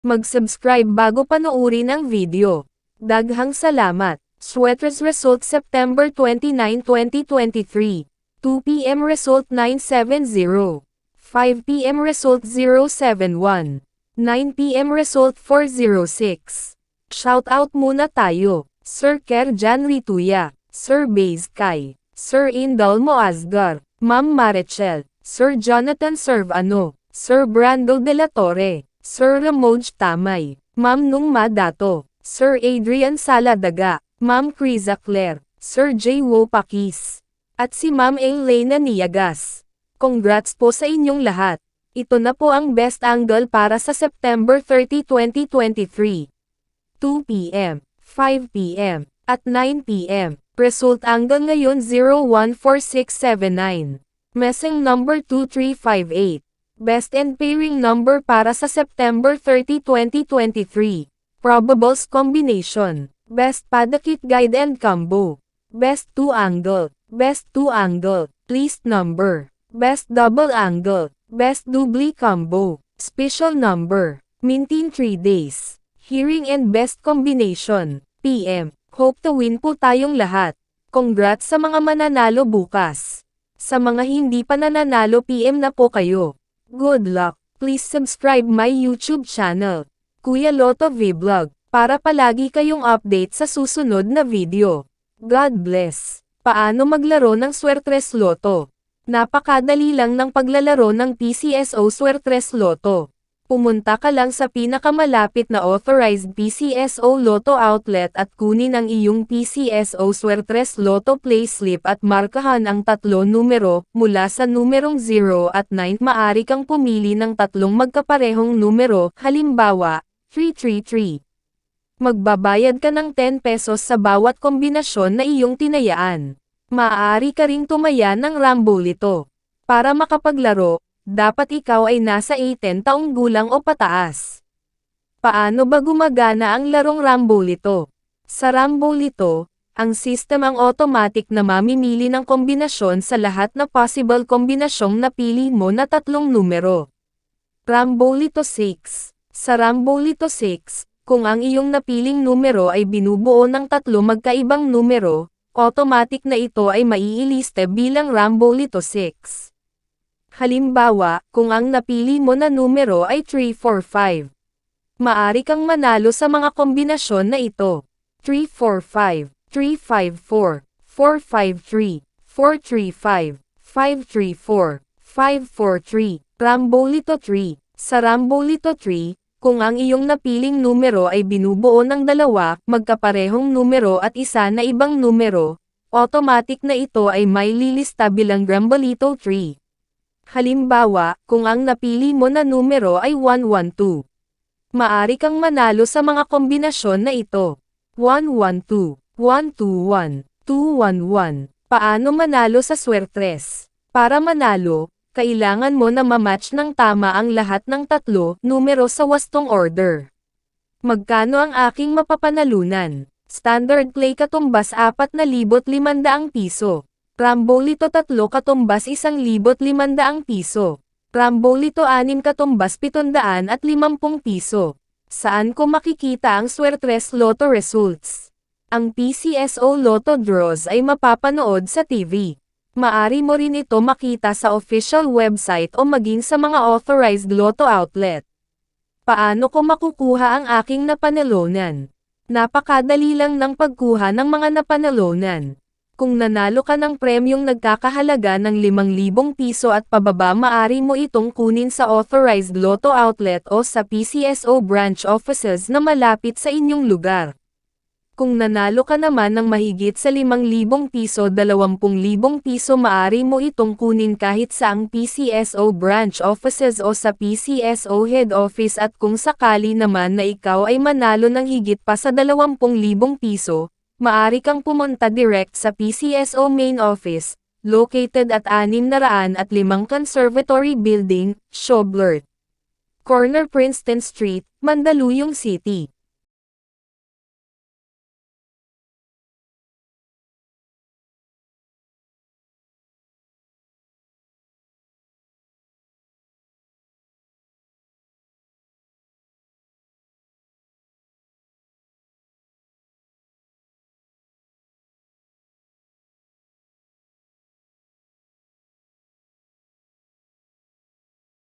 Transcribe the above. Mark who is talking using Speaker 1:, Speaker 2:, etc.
Speaker 1: Mag-subscribe bago panoorin ang video. Daghang salamat. Sweaters result September 29, 2023. 2 p.m. result 970. 5 p.m. result 071. 9 p.m. result 406. Shoutout muna tayo. Sir Kerjan Rituya, Sir Bazkay, Sir Indalmo Asgar, Ma'am Marichel, Sir Jonathan Servano, Sir Brando de la Torre, Sir Ramoj Tamay, Ma'am Nungma Dato, Sir Adrian Saladaga, Ma'am Criza Claire, Sir J. Wopakis, at si Ma'am Elena Niagas. Congrats po sa inyong lahat. Ito na po ang best angle para sa September 30, 2023. 2 p.m., 5 p.m., at 9 p.m. Result angle ngayon 014679. Messing number 2358. Best and pairing number para sa September 30, 2023. Probables combination. Best Padakit Guide and Combo. Best 2 angle. Best 2 angle. Least number. Best double angle. Best doubly combo. Special number. Mintin 3 days. Hearing and best combination. PM. Hope to win po tayong lahat. Congrats sa mga mananalo bukas. Sa mga hindi pa nananalo PM na po kayo. Good luck. Please subscribe my YouTube channel, Kuya Lotto Vlog, para palagi kayong update sa susunod na video. God bless. Paano maglaro ng Swertres Lotto? Napakadali lang ng paglalaro ng PCSO Swertres Lotto. Pumunta ka lang sa pinakamalapit na authorized PCSO Lotto outlet at kunin ang iyong PCSO Swertres Lotto payslip at markahan ang 3 numero, mula sa numerong 0 at 9. Maari kang pumili ng 3 magkaparehong numero, halimbawa, 333. Magbabayad ka ng 10 pesos sa bawat kombinasyon na iyong tinayaan. Maaari ka ring tumaya ng Rambolito. Para makapaglaro, dapat ikaw ay nasa 18 taong gulang o pataas. Paano ba gumagana ang larong Rambolito? Sa Rambolito, ang system ang automatic na mamimili ng kombinasyon sa lahat na possible kombinasyong napili mo na 3 numero. Rambolito 6. Sa Rambolito 6, kung ang iyong napiling numero ay binubuo ng 3 magkaibang numero, automatic na ito ay maiiliste bilang Rambolito 6. Halimbawa, kung ang napili mo na numero ay 345. Maari kang manalo sa mga kombinasyon na ito. 345, 354, 453, 435, 534, 543, Rambolito 3. Sa Rambolito 3, kung ang iyong napiling numero ay binubuo ng 2 magkaparehong numero at isa na ibang numero, automatic na ito ay may lilista bilang Rambolito 3. Halimbawa, kung ang napili mo na numero ay 112. Maari kang manalo sa mga kombinasyon na ito. 112, 121, 211. Paano manalo sa Swertres? Para manalo, kailangan mo na mamatch ng tama ang lahat ng 3 numero sa wastong order. Magkano ang aking mapapanalunan? Standard play katumbas 4,500 piso. Rambolito 3 katumbas 1,500 piso. Rambolito 6 katumbas 750 piso. Saan ko makikita ang Swertres Lotto results? Ang PCSO Lotto draws ay mapapanood sa TV. Maari mo rin ito makita sa official website o maging sa mga authorized Lotto outlet. Paano ko makukuha ang aking napanalunan? Napakadali lang ng pagkuha ng mga napanalunan. Kung nanalo ka ng premyong nagkakahalaga ng 5,000 piso at pababa, maari mo itong kunin sa authorized Lotto outlet o sa PCSO branch offices na malapit sa inyong lugar. Kung nanalo ka naman ng mahigit sa 5,000 piso, 20,000 piso, maari mo itong kunin kahit sa ang PCSO branch offices o sa PCSO head office, at kung sakali naman na ikaw ay manalo ng higit pa sa 20,000 piso, maari kang pumunta direct sa PCSO main office, located at 605 Conservatory Building, Schoblert Corner, Princeton Street, Mandaluyong City.